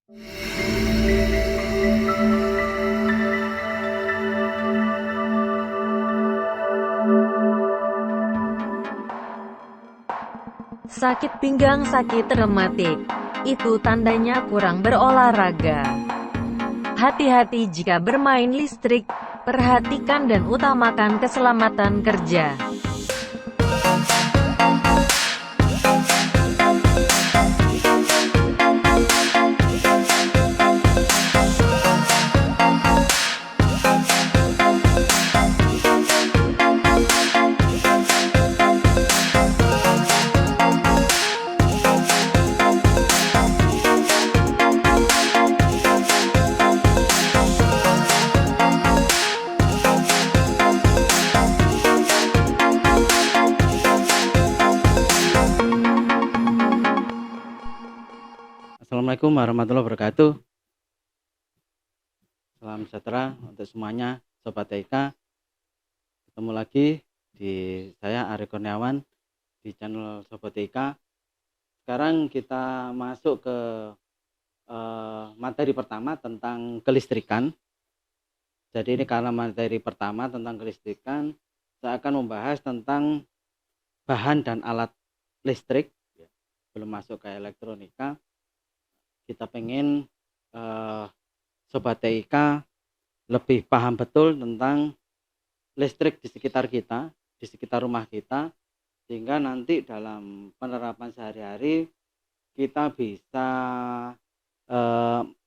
Sakit pinggang, sakit rematik, itu tandanya kurang berolahraga. Hati-hati jika bermain listrik, perhatikan dan utamakan keselamatan kerja. Assalamualaikum warahmatullahi wabarakatuh. Salam sejahtera untuk semuanya, Sobat TIK. Ketemu lagi di saya Ari Kurniawan di channel Sobat TIK. Sekarang kita masuk ke materi pertama tentang kelistrikan. Jadi ini karena materi pertama tentang kelistrikan, saya akan membahas tentang bahan dan alat listrik. Belum masuk ke elektronika. Kita pengen Sobat TIK lebih paham betul tentang listrik di sekitar kita, di sekitar rumah kita, sehingga nanti dalam penerapan sehari-hari kita bisa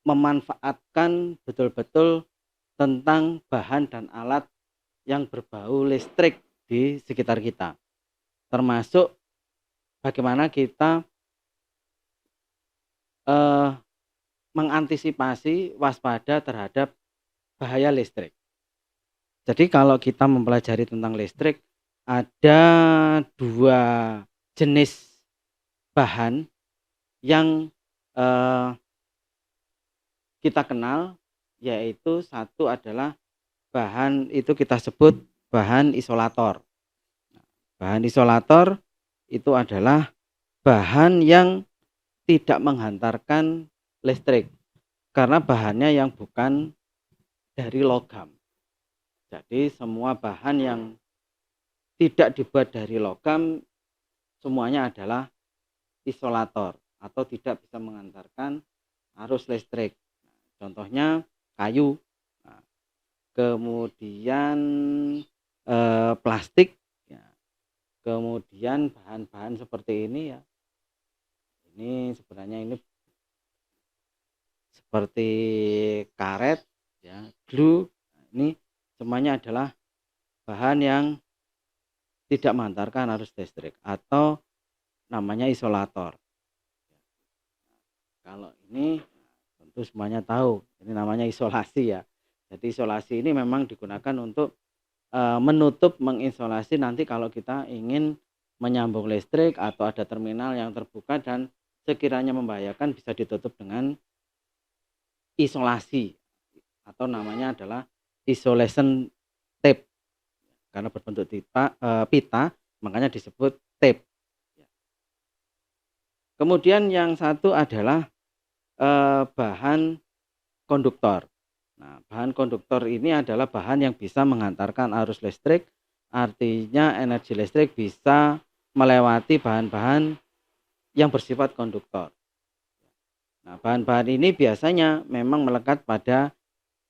memanfaatkan betul-betul tentang bahan dan alat yang berbau listrik di sekitar kita, termasuk bagaimana kita mengantisipasi waspada terhadap bahaya listrik. Jadi kalau kita mempelajari tentang listrik, ada dua jenis bahan yang kita kenal, yaitu satu adalah bahan itu kita sebut bahan isolator. Bahan isolator itu adalah bahan yang tidak menghantarkan listrik karena bahannya yang bukan dari logam. Jadi semua bahan yang tidak dibuat dari logam semuanya adalah isolator atau tidak bisa mengantarkan arus listrik. Contohnya kayu, kemudian plastik, kemudian bahan-bahan seperti ini ya. Ini sebenarnya ini seperti karet, ya, glue. Ini semuanya adalah bahan yang tidak mengantarkan arus listrik atau namanya isolator. Kalau ini tentu semuanya tahu, ini namanya isolasi ya. Jadi isolasi ini memang digunakan untuk menutup, mengisolasi nanti kalau kita ingin menyambung listrik atau ada terminal yang terbuka dan sekiranya membahayakan bisa ditutup dengan isolasi atau namanya adalah isolation tape karena berbentuk pita makanya disebut tape. Kemudian yang satu adalah bahan konduktor. Nah, bahan konduktor ini adalah bahan yang bisa menghantarkan arus listrik, artinya energi listrik bisa melewati bahan-bahan yang bersifat konduktor. Nah, bahan-bahan ini biasanya memang melekat pada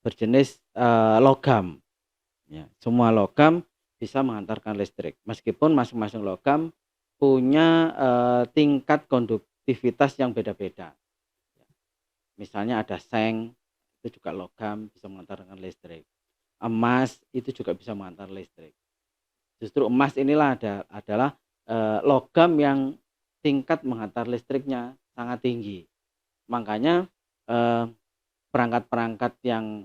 berjenis logam. Ya, semua logam bisa menghantarkan listrik, meskipun masing-masing logam punya tingkat konduktivitas yang beda-beda. Misalnya ada seng, itu juga logam, bisa menghantarkan listrik. Emas itu juga bisa menghantar listrik. Justru emas inilah adalah logam yang tingkat menghantar listriknya sangat tinggi. Makanya perangkat-perangkat yang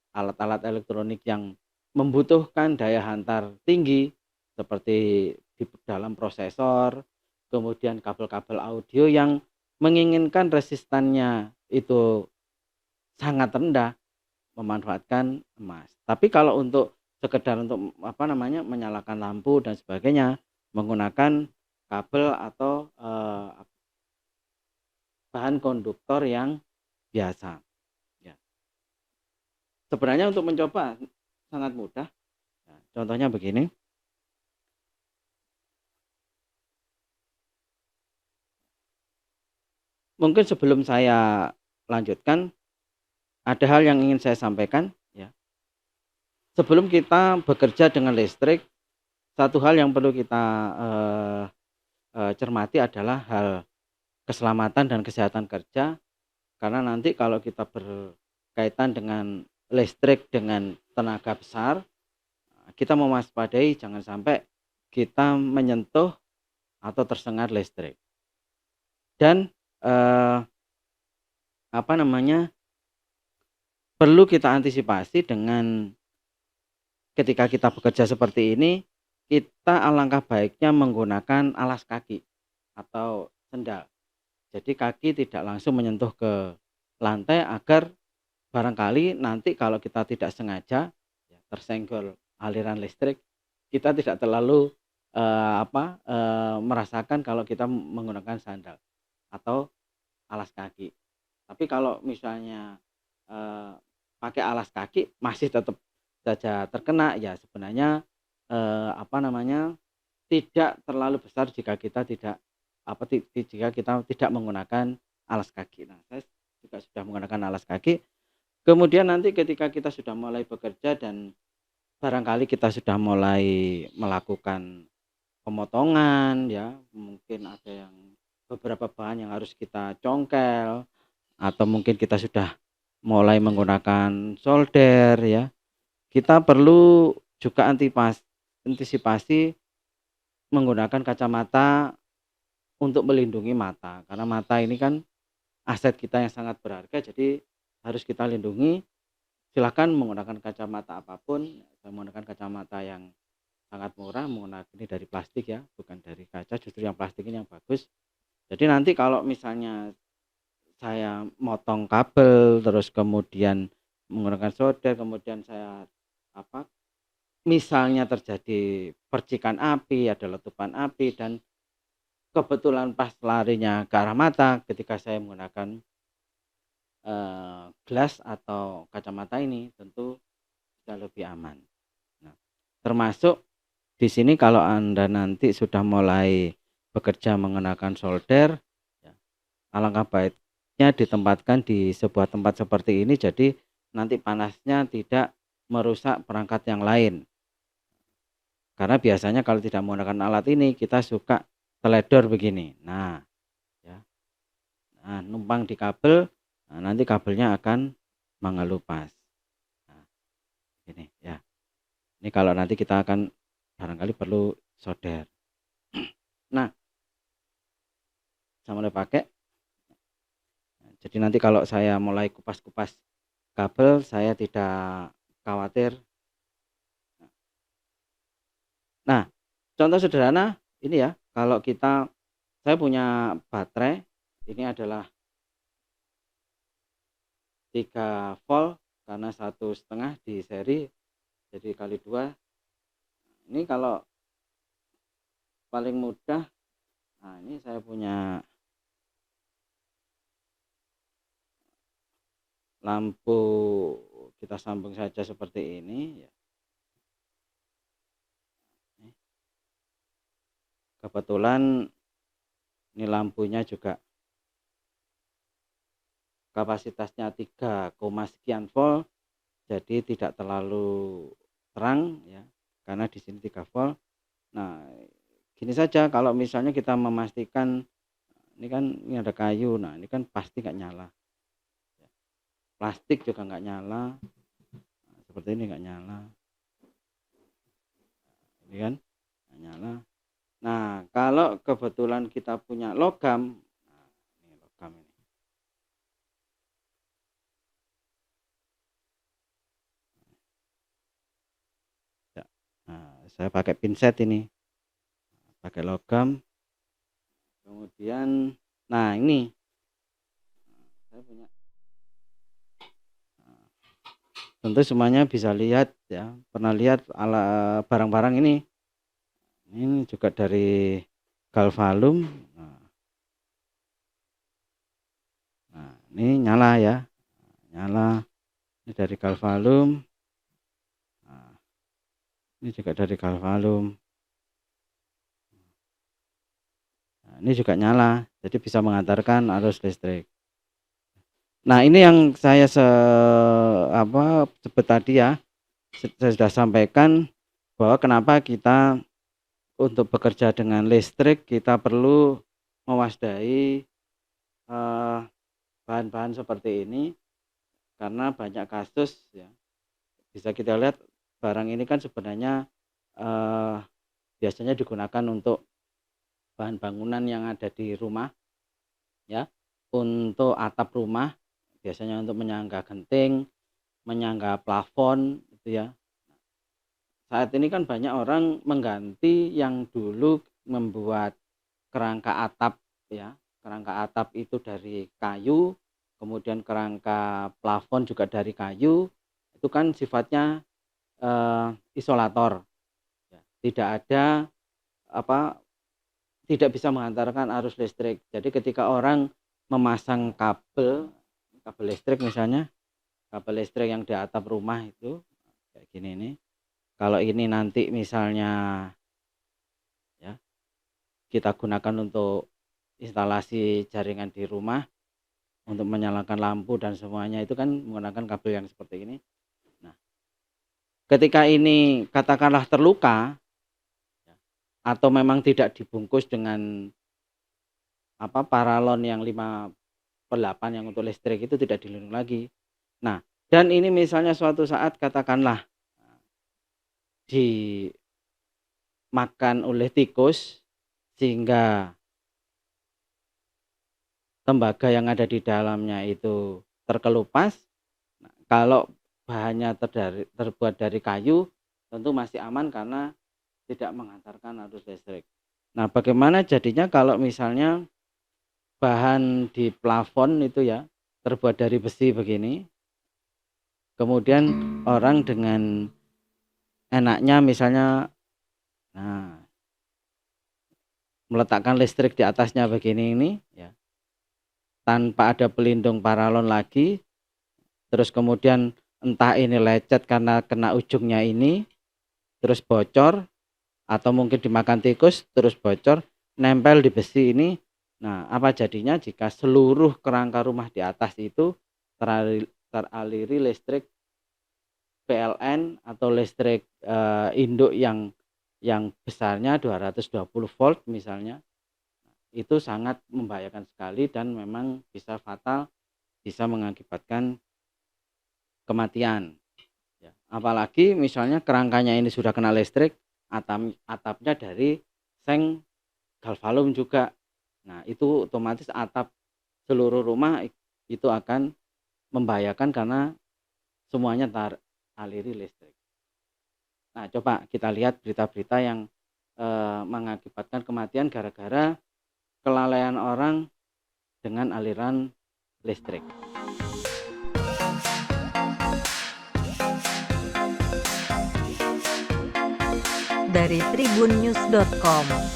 alat-alat elektronik yang membutuhkan daya hantar tinggi seperti di dalam prosesor, kemudian kabel-kabel audio yang menginginkan resistannya itu sangat rendah, memanfaatkan emas. Tapi kalau untuk sekedar untuk menyalakan lampu dan sebagainya menggunakan kabel atau bahan konduktor yang biasa. Ya. Sebenarnya untuk mencoba sangat mudah. Nah, contohnya begini. Mungkin sebelum saya lanjutkan, ada hal yang ingin saya sampaikan. Ya. Sebelum kita bekerja dengan listrik, satu hal yang perlu kita cermati adalah hal keselamatan dan kesehatan kerja. Karena nanti kalau kita berkaitan dengan listrik dengan tenaga besar, kita mewaspadai jangan sampai kita menyentuh atau tersengat listrik. Dan perlu kita antisipasi dengan ketika kita bekerja seperti ini, kita alangkah baiknya menggunakan alas kaki atau sendal. Jadi kaki tidak langsung menyentuh ke lantai agar barangkali nanti kalau kita tidak sengaja tersenggol aliran listrik, kita tidak terlalu merasakan kalau kita menggunakan sandal atau alas kaki. Tapi kalau misalnya pakai alas kaki masih tetap saja terkena, ya sebenarnya tidak terlalu besar jika kita tidak menggunakan alas kaki. Nah, saya juga sudah menggunakan alas kaki. Kemudian nanti ketika kita sudah mulai bekerja dan barangkali kita sudah mulai melakukan pemotongan, ya mungkin ada yang beberapa bahan yang harus kita congkel, atau mungkin kita sudah mulai menggunakan solder, ya kita perlu juga antisipasi menggunakan kacamata untuk melindungi mata, karena mata ini kan aset kita yang sangat berharga, jadi harus kita lindungi. Silahkan menggunakan kacamata apapun. Saya menggunakan kacamata yang sangat murah, menggunakan ini dari plastik, ya bukan dari kaca, justru yang plastik ini yang bagus. Jadi nanti kalau misalnya saya motong kabel terus kemudian menggunakan solder, kemudian saya misalnya terjadi percikan api, ada letupan api, dan kebetulan pas larinya ke arah mata, ketika saya menggunakan gelas atau kacamata ini tentu bisa lebih aman. Nah, termasuk di sini kalau Anda nanti sudah mulai bekerja menggunakan solder, ya, alangkah baiknya ditempatkan di sebuah tempat seperti ini, jadi nanti panasnya tidak merusak perangkat yang lain. Karena biasanya kalau tidak menggunakan alat ini kita suka teledor begini. Nah, ya. Nah, numpang di kabel, nah, nanti kabelnya akan mengelupas. Nah, ini ya. Ini kalau nanti kita akan barangkali perlu solder. Nah, saya mulai pakai. Jadi nanti kalau saya mulai kupas-kupas kabel, saya tidak khawatir. Nah, contoh sederhana ini ya, kalau saya punya baterai, ini adalah 3 volt karena 1,5 di seri, jadi kali 2. Ini kalau paling mudah, nah ini saya punya lampu, kita sambung saja seperti ini ya. Kebetulan ini lampunya juga kapasitasnya 3, sekian volt, jadi tidak terlalu terang ya, karena di sini 3 volt. Nah, gini saja, kalau misalnya kita memastikan ini ada kayu, nah ini kan pasti nggak nyala. Plastik juga nggak nyala, nah, seperti ini nggak nyala, ini kan nggak nyala. Nah, kalau kebetulan kita punya logam, nah ini logam ini. Nah, saya pakai pinset ini, pakai logam. Kemudian, nah ini saya punya. Tentu semuanya bisa lihat ya, pernah lihat barang-barang ini. Ini juga dari Galvalum. Nah, Ini nyala ya, nyala. Ini dari galvalum. Nah, ini juga dari galvalum. Nah, ini juga nyala, jadi bisa mengantarkan arus listrik. Nah, ini yang saya sebut tadi ya, saya sudah sampaikan bahwa kenapa kita untuk bekerja dengan listrik kita perlu mewaspadai bahan-bahan seperti ini, karena banyak kasus ya, bisa kita lihat barang ini kan sebenarnya biasanya digunakan untuk bahan bangunan yang ada di rumah ya, untuk atap rumah, biasanya untuk menyangga genting, menyangga plafon itu ya. Saat ini kan banyak orang mengganti yang dulu membuat kerangka atap ya, kerangka atap itu dari kayu, kemudian kerangka plafon juga dari kayu, itu kan sifatnya isolator ya. Tidak ada tidak bisa mengantarkan arus listrik. Jadi ketika orang memasang kabel listrik, misalnya kabel listrik yang di atap rumah itu kayak gini nih, kalau ini nanti misalnya ya kita gunakan untuk instalasi jaringan di rumah untuk menyalakan lampu dan semuanya, itu kan menggunakan kabel yang seperti ini. Nah, ketika ini katakanlah terluka ya, atau memang tidak dibungkus dengan paralon yang 5/8 yang untuk listrik, itu tidak dilindungi lagi. Nah, dan ini misalnya suatu saat katakanlah dimakan oleh tikus sehingga tembaga yang ada di dalamnya itu terkelupas. Nah, kalau bahannya terbuat dari kayu, tentu masih aman karena tidak menghantarkan arus listrik. Nah, bagaimana jadinya kalau misalnya bahan di plafon itu ya terbuat dari besi begini, kemudian orang dengan enaknya misalnya meletakkan listrik di atasnya begini ini ya, tanpa ada pelindung paralon lagi, terus kemudian entah ini lecet karena kena ujungnya ini terus bocor, atau mungkin dimakan tikus terus bocor, nempel di besi ini. Nah, apa jadinya jika seluruh kerangka rumah di atas itu teraliri listrik PLN atau listrik induk yang besarnya 220 volt misalnya, itu sangat membahayakan sekali dan memang bisa fatal, bisa mengakibatkan kematian ya. Apalagi misalnya kerangkanya ini sudah kena listrik, atapnya dari seng galvalum juga. Nah, itu otomatis atap seluruh rumah itu akan membahayakan karena semuanya teraliri listrik. Nah, coba kita lihat berita-berita yang mengakibatkan kematian gara-gara kelalaian orang dengan aliran listrik. Dari tribunnews.com.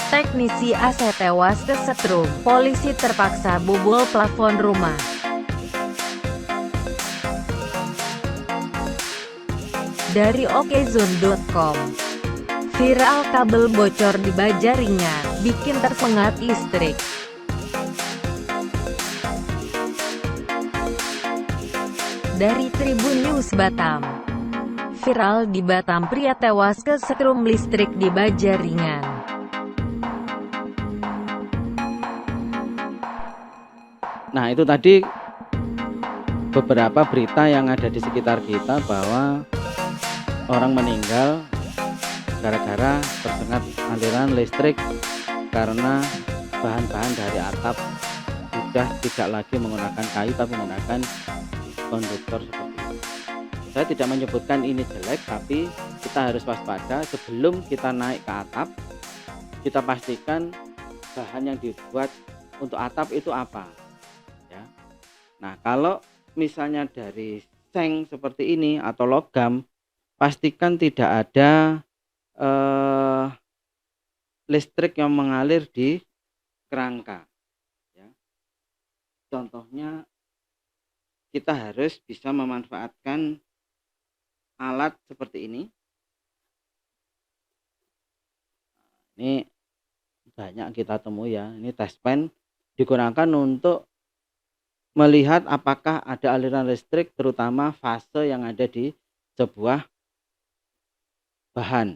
Teknisi AC tewas kesetrum, polisi terpaksa bobol plafon rumah. Dari okezone.com. Viral kabel bocor di Bajaringan, bikin tersengat listrik. Dari Tribun News Batam. Viral di Batam, pria tewas kesetrum listrik di Bajaringan. Nah, itu tadi beberapa berita yang ada di sekitar kita bahwa orang meninggal gara-gara tersengat aliran listrik karena bahan-bahan dari atap sudah tidak lagi menggunakan kayu tapi menggunakan konduktor seperti itu. Saya tidak menyebutkan ini jelek, tapi kita harus waspada sebelum kita naik ke atap. Kita pastikan bahan yang dibuat untuk atap itu apa ya. Nah, kalau misalnya dari seng seperti ini atau logam, pastikan tidak ada listrik yang mengalir di kerangka ya. contohnya kita harus bisa memanfaatkan alat seperti ini. Ini banyak kita temui ya. Ini test pen digunakan untuk melihat apakah ada aliran listrik, terutama fase yang ada di sebuah bahan.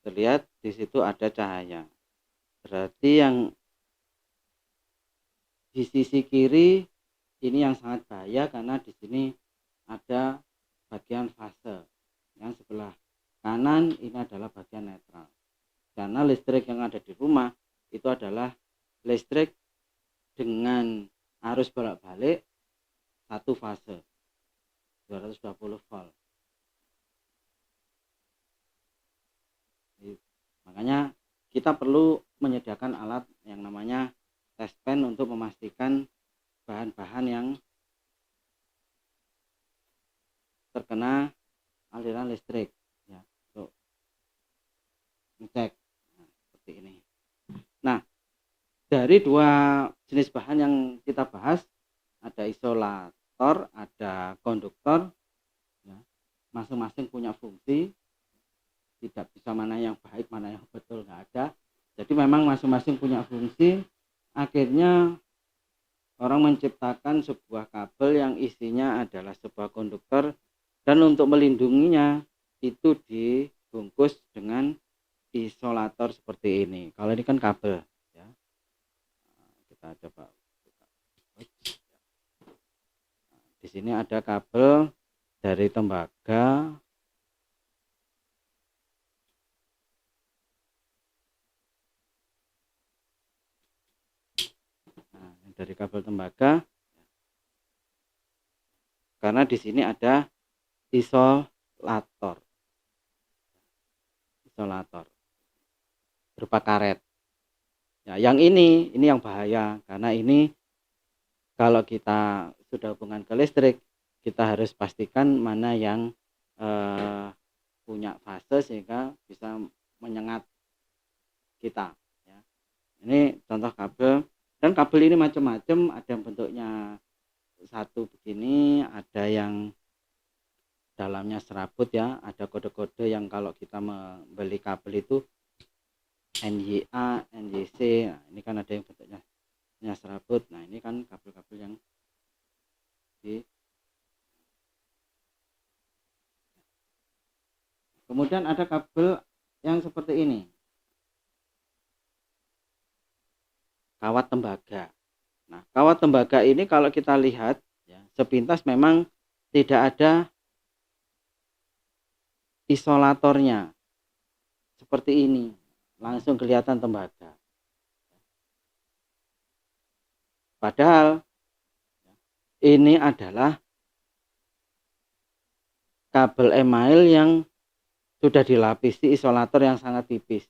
Terlihat di situ ada cahaya. Berarti yang di sisi kiri ini yang sangat bahaya karena di sini ada bagian fase. Yang sebelah kanan ini adalah bagian netral. Karena listrik yang ada di rumah itu adalah listrik dengan arus bolak-balik satu fase 220 volt. Makanya kita perlu menyediakan alat yang namanya test pen untuk memastikan bahan-bahan yang terkena aliran listrik ya, untuk ngecek seperti ini. Nah, dari dua jenis bahan yang kita bahas, ada isolator, ada konduktor ya, masing-masing punya fungsi, tidak bisa mana yang baik mana yang betul, nggak ada. Jadi memang masing-masing punya fungsi. Akhirnya orang menciptakan sebuah kabel yang isinya adalah sebuah konduktor, dan untuk melindunginya itu dibungkus dengan isolator seperti ini. Kalau ini kan kabel ya. Kita coba. Di sini ada kabel dari tembaga. Nah, dari kabel tembaga. Karena di sini ada isolator berupa karet ya. Yang ini yang bahaya, karena ini kalau kita sudah hubungan ke listrik, kita harus pastikan mana yang punya fase sehingga bisa menyengat kita ya. Ini contoh kabel, dan kabel ini macam-macam, ada yang bentuknya satu begini, ada yang dalamnya serabut ya, ada kode-kode yang kalau kita membeli kabel itu NYA, NYC. Nah, ini kan ada yang bentuknya serabut. Nah, ini kan kabel-kabel yang kemudian ada kabel yang seperti ini, kawat tembaga. Nah, kawat tembaga ini kalau kita lihat ya, sepintas memang tidak ada isolatornya seperti ini, langsung kelihatan tembaga. Padahal ini adalah kabel email yang sudah dilapisi isolator yang sangat tipis.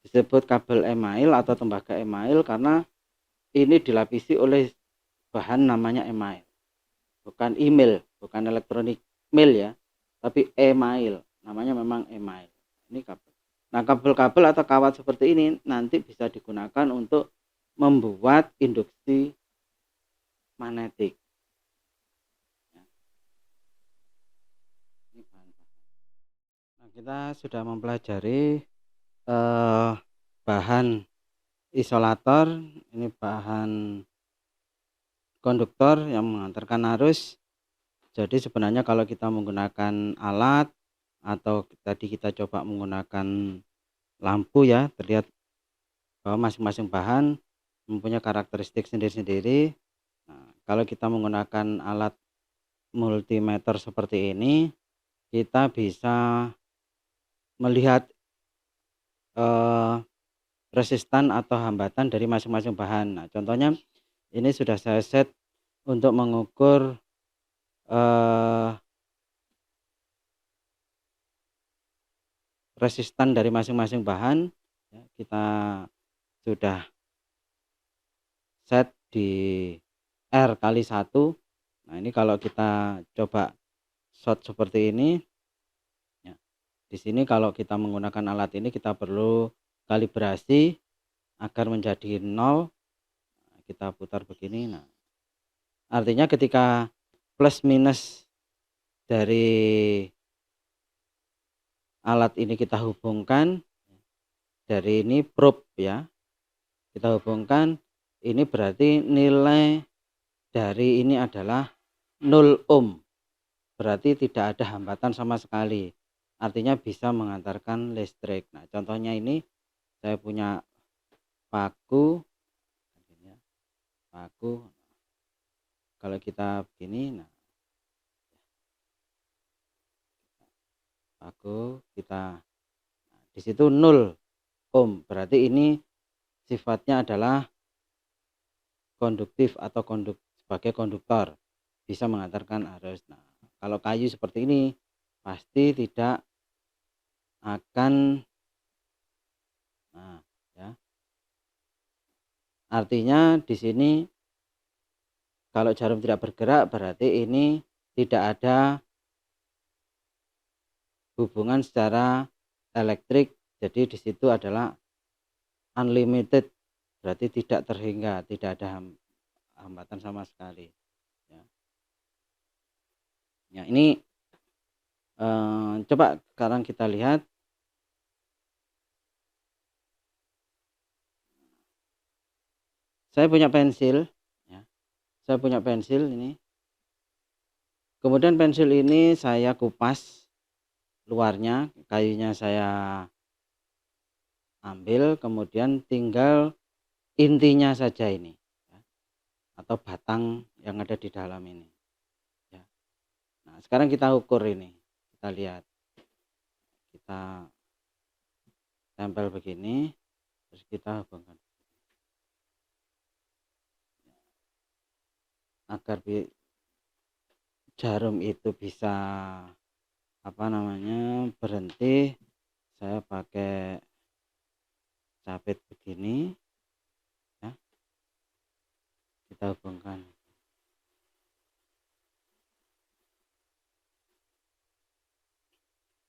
Disebut kabel email atau tembaga email karena ini dilapisi oleh bahan namanya email. Bukan email, bukan elektronik mail ya, tapi email, namanya memang email. Ini kabel. Nah, kabel-kabel atau kawat seperti ini nanti bisa digunakan untuk membuat induksi magnetik. Nah, kita sudah mempelajari bahan isolator, ini bahan konduktor yang mengantarkan arus. Jadi sebenarnya kalau kita menggunakan alat atau tadi kita coba menggunakan lampu ya, terlihat bahwa masing-masing bahan mempunyai karakteristik sendiri-sendiri. Nah, kalau kita menggunakan alat multimeter seperti ini, kita bisa melihat resistan atau hambatan dari masing-masing bahan. Nah, contohnya ini sudah saya set untuk mengukur resistan dari masing-masing bahan ya, kita sudah set di R kali 1. Nah, ini kalau kita coba short seperti ini ya, di sini kalau kita menggunakan alat ini kita perlu kalibrasi agar menjadi 0. Nah, kita putar begini. Nah, artinya ketika plus minus dari alat ini kita hubungkan, dari ini probe ya, kita hubungkan, ini berarti nilai dari ini adalah 0 ohm. Berarti tidak ada hambatan sama sekali. Artinya bisa mengantarkan listrik. Nah, contohnya ini saya punya paku. Kalau kita begini, nah paku kita, nah, di situ 0 ohm. Berarti ini sifatnya adalah konduktif atau sebagai konduktor, bisa mengantarkan arus. Nah, kalau kayu seperti ini pasti tidak akan, nah ya. Artinya di sini kalau jarum tidak bergerak berarti ini tidak ada hubungan secara elektrik. Jadi di situ adalah unlimited, berarti tidak terhingga, tidak ada hambatan sama sekali. Ya, ini coba sekarang kita lihat. Saya punya pensil, ya. Saya punya pensil ini. Kemudian pensil ini saya kupas luarnya, kayunya saya ambil, kemudian tinggal intinya saja ini, ya, atau batang yang ada di dalam ini. Ya. Nah, sekarang kita ukur ini, kita lihat, kita tempel begini, terus kita hubungkan agar jarum itu bisa berhenti. Saya pakai capit begini, ya, kita hubungkan.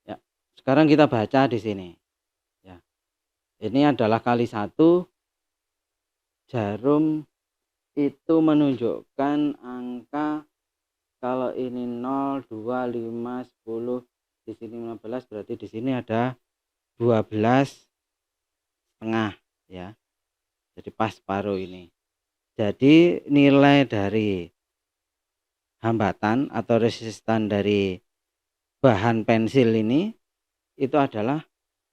Ya, sekarang kita baca di sini, ya, ini adalah kali 1. Jarum itu menunjukkan angka, kalau ini 0, 2, 5, 10, di sini 15, berarti di sini ada 12,5 ya. Jadi pas separuh ini. Jadi nilai dari hambatan atau resistan dari bahan pensil ini itu adalah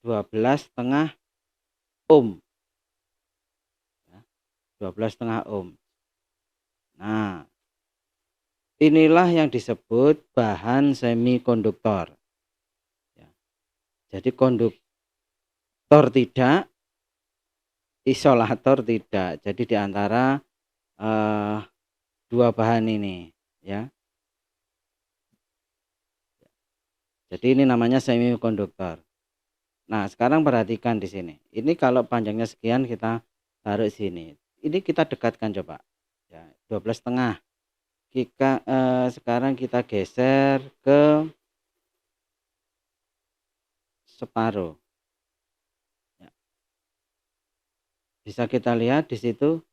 12,5 ohm. 12,5 ohm. Nah, inilah yang disebut bahan semikonduktor. Ya. Jadi konduktor tidak, isolator tidak. Jadi di antara dua bahan ini, ya. Jadi ini namanya semikonduktor. Nah, sekarang perhatikan di sini. Ini kalau panjangnya sekian kita taruh sini. Ini kita dekatkan coba. Ya, 12,5. Sekarang kita geser ke separuh. Ya. Bisa kita lihat di situ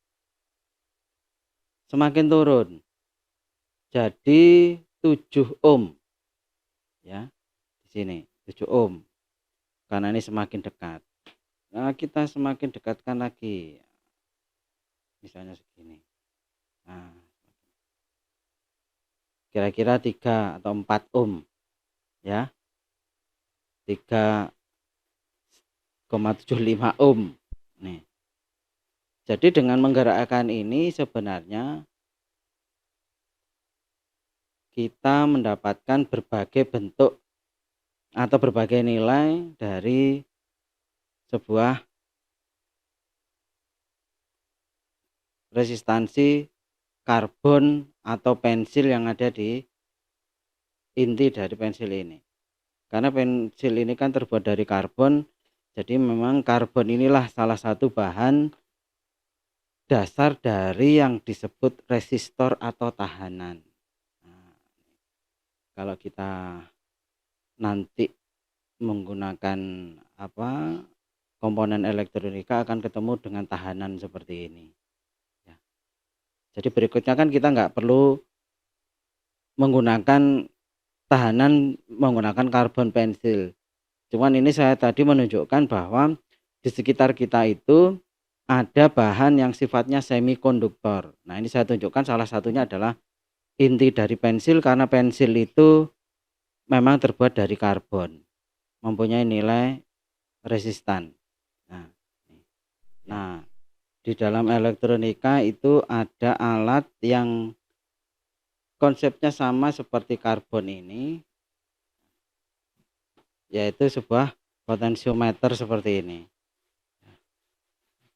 semakin turun. Jadi 7 ohm. Ya. Di sini 7 ohm. Karena ini semakin dekat. Nah, kita semakin dekatkan lagi. Misalnya segini. Nah, kira-kira 3 atau 4 ohm, ya, 3,75 ohm nih. Jadi dengan menggerakkan ini sebenarnya kita mendapatkan berbagai bentuk atau berbagai nilai dari sebuah resistansi karbon atau pensil yang ada di inti dari pensil ini. Karena pensil ini kan terbuat dari karbon, jadi memang karbon inilah salah satu bahan dasar dari yang disebut resistor atau tahanan. Nah, kalau kita nanti menggunakan komponen elektronika akan ketemu dengan tahanan seperti ini. Ya. Jadi berikutnya kan kita nggak perlu menggunakan tahanan menggunakan karbon pensil. Cuman ini saya tadi menunjukkan bahwa di sekitar kita itu ada bahan yang sifatnya semikonduktor. Nah, ini saya tunjukkan salah satunya adalah inti dari pensil, karena pensil itu memang terbuat dari karbon, mempunyai nilai resistan. Nah, nah, di dalam elektronika itu ada alat yang konsepnya sama seperti karbon ini, yaitu sebuah potensiometer seperti ini.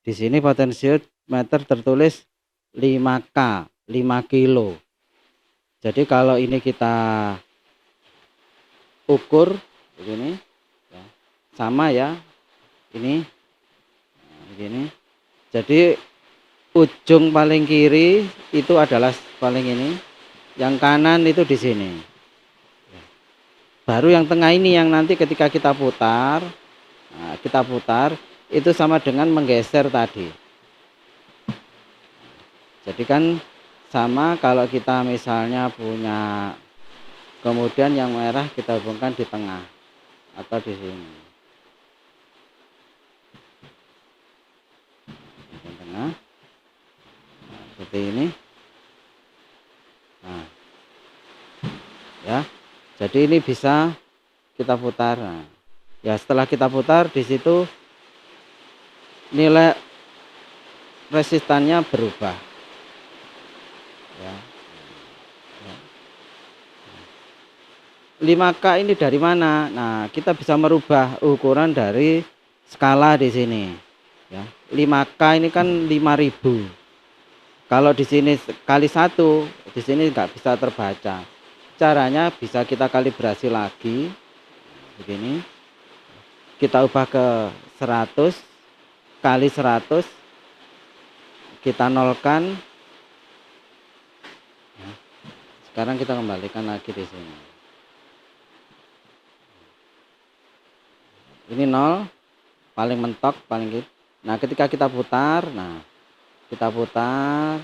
Di sini potensiometer tertulis 5K, 5 kilo. Jadi kalau ini kita ukur begini, ya, sama ya, ini begini. Jadi ujung paling kiri itu adalah paling ini, yang kanan itu di sini. Baru yang tengah ini yang nanti ketika kita putar, nah, itu sama dengan menggeser tadi. Jadi kan sama kalau kita misalnya punya, kemudian yang merah kita hubungkan di tengah atau di sini. Di tengah. Nah, seperti ini. Nah, ya. Jadi ini bisa kita putar. Nah, ya setelah kita putar di situ nilai resistannya berubah. Ya. 5K ini dari mana? Nah, kita bisa merubah ukuran dari skala di sini. Ya, 5K ini kan 5.000. Kalau di sini kali 1, di sini nggak bisa terbaca. Caranya bisa kita kalibrasi lagi. Begini. Kita ubah ke 100 kali 100. Kita nolkan. Ya. Sekarang kita kembalikan lagi di sini. Ini 0, paling mentok, paling gitu. Nah, ketika kita putar, nah kita putar,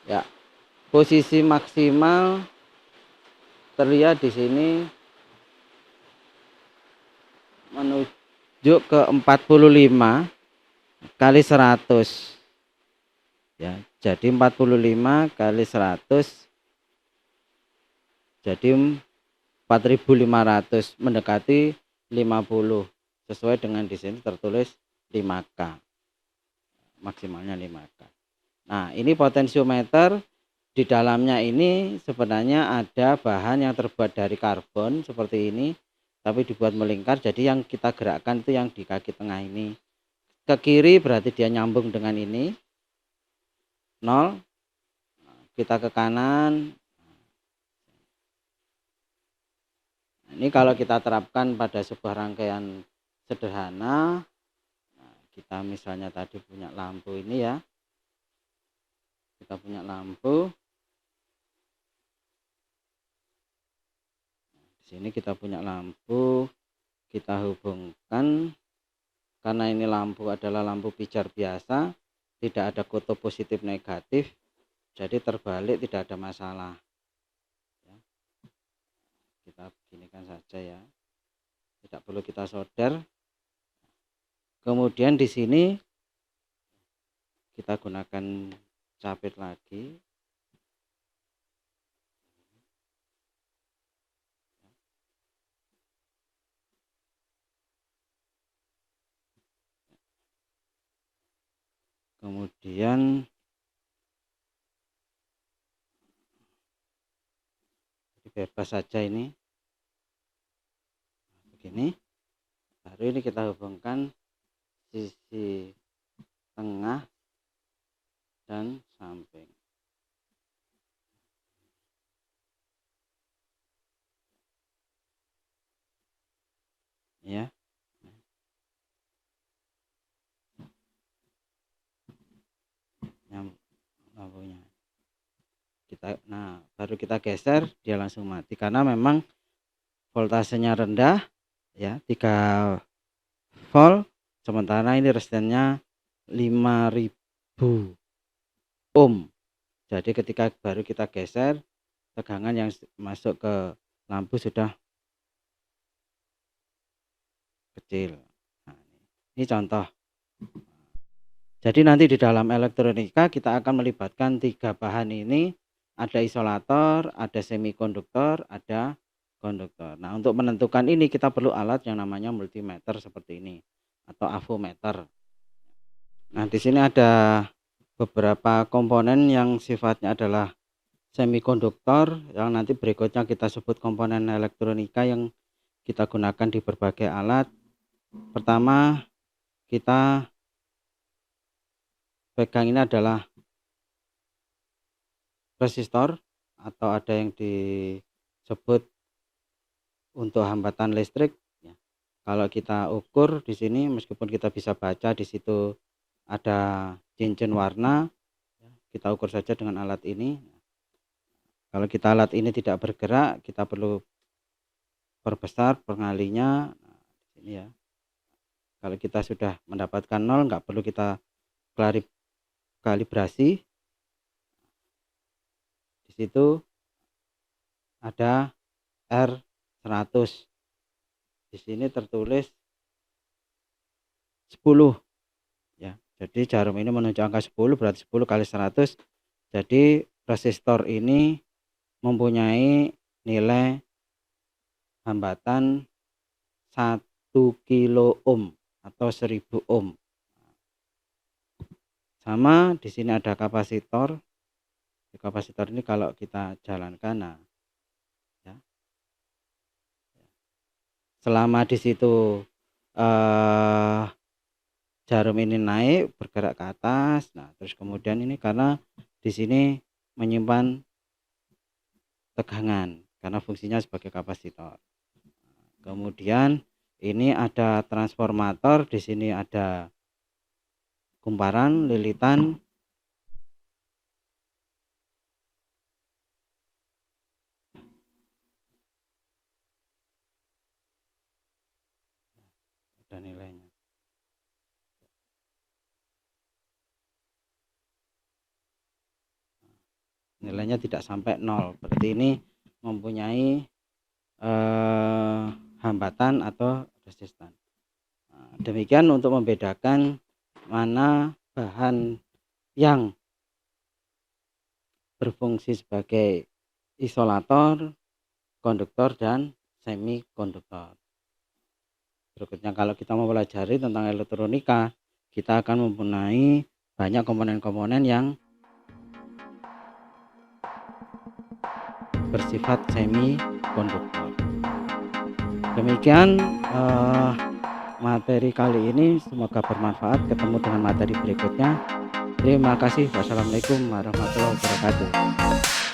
ya, posisi maksimal terlihat di sini menuju ke 45 kali 100. Ya, jadi 45 kali 100 jadi 4.500, mendekati 50, sesuai dengan di sini tertulis 5K, maksimalnya 5K. Nah, ini potensiometer. Di dalamnya ini sebenarnya ada bahan yang terbuat dari karbon seperti ini, tapi dibuat melingkar. Jadi yang kita gerakkan itu yang di kaki tengah ini. Ke kiri berarti dia nyambung dengan ini 0. Kita ke kanan. Ini kalau kita terapkan pada sebuah rangkaian sederhana, kita misalnya tadi punya lampu ini ya, kita punya lampu, di sini kita punya lampu, kita hubungkan, karena ini lampu adalah lampu pijar biasa, tidak ada kutub positif negatif, jadi terbalik, tidak ada masalah. Kita beginikan saja ya, tidak perlu kita solder. Kemudian di sini kita gunakan capit lagi. Kemudian bebas saja ini begini. Baru ini kita hubungkan sisi tengah dan samping. Ya. Lampunya. Baru kita geser, dia langsung mati karena memang voltasenya rendah ya, 3 volt, sementara ini resistannya 5.000 ohm. Jadi ketika baru kita geser, tegangan yang masuk ke lampu sudah kecil. Nah, ini contoh. Jadi nanti di dalam elektronika kita akan melibatkan 3 bahan ini, ada isolator, ada semikonduktor, ada konduktor. Nah, untuk menentukan ini kita perlu alat yang namanya multimeter seperti ini atau avometer. Nah, di sini ada beberapa komponen yang sifatnya adalah semikonduktor yang nanti berikutnya kita sebut komponen elektronika yang kita gunakan di berbagai alat. Pertama, kita pegang ini adalah resistor atau ada yang disebut untuk hambatan listrik ya. Kalau kita ukur di sini, meskipun kita bisa baca di situ ada cincin warna, kita ukur saja dengan alat ini. Kalau kita alat ini tidak bergerak, kita perlu perbesar pengalinya. Nah, di sini ya. Kalau kita sudah mendapatkan 0, nggak perlu kita kalibrasi. Di situ ada R100. Di sini tertulis 10 ya. Jadi jarum ini menunjuk angka 10, berarti 10 kali 100. Jadi resistor ini mempunyai nilai hambatan 1 kilo ohm atau 1000 ohm. Sama di sini ada kapasitor. Kapasitor ini kalau kita jalankan, nah ya, selama di situ jarum ini naik bergerak ke atas, nah terus kemudian ini karena di sini menyimpan tegangan karena fungsinya sebagai kapasitor. Kemudian ini ada transformator, di sini ada kumparan, lilitan. Ada nilainya. Nilainya tidak sampai 0, berarti ini mempunyai hambatan atau resistan. Nah, demikian untuk membedakan mana bahan yang berfungsi sebagai isolator, konduktor, dan semikonduktor. Berikutnya kalau kita mempelajari tentang elektronika, kita akan mempunyai banyak komponen-komponen yang bersifat semikonduktor. Demikian materi kali ini, semoga bermanfaat. Ketemu dengan materi berikutnya. Terima kasih. Wassalamualaikum warahmatullahi wabarakatuh.